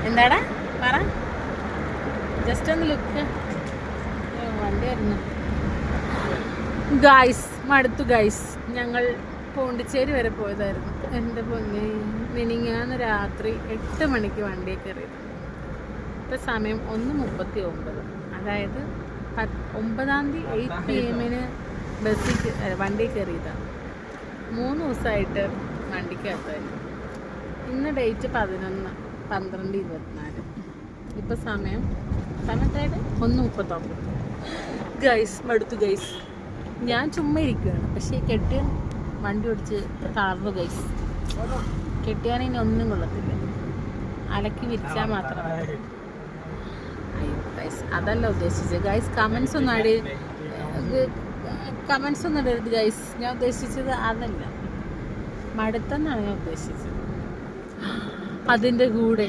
എന്താടാ പറ, ജസ്റ്റ് ഒന്ന് ലുക്ക്. വണ്ടി വരുന്നു ഗൈസ്, മടുത്തു ഗൈസ്. ഞങ്ങൾ പോണ്ടിച്ചേരി വരെ പോയതായിരുന്നു. എൻ്റെ പൊന്നെ, മിനിങ്ങാന്ന് രാത്രി 8 മണിക്ക് വണ്ടിയിൽ കയറിയത്. ഇപ്പം സമയം 1:39. അതായത് 9-ാം തീയതി 8 PM വണ്ടി കയറിയതാണ്. 3 ദിവസമായിട്ട് വണ്ടിക്കകത്തായിരുന്നു. ഇന്ന് ഡേറ്റ് 11/12/24. ഇപ്പം സമയം 1:39. ഗൈസ്, മടുത്തു ഗൈസ്. ഞാൻ ചുമ്മാ ഇരിക്കുകയാണ്. പക്ഷേ കെട്ടിയൻ വണ്ടി ഓടിച്ച് താഴ്ന്നു ഗൈസ്. കെട്ടിയാൻ ഇനി ഒന്നും കൊള്ളത്തില്ല, അലക്കി വിരിച്ചാൽ മാത്രം. അയ്യോ ഗൈസ്, അതല്ല ഉദ്ദേശിച്ചത് ഗൈസ്. കമൻസ് ഒന്നും ഇടരുത് ഗൈസ്. ഞാൻ ഉദ്ദേശിച്ചത് അതല്ല, മടുത്തെന്നാണ് ഞാൻ ഉദ്ദേശിച്ചത്. അതിൻ്റെ കൂടെ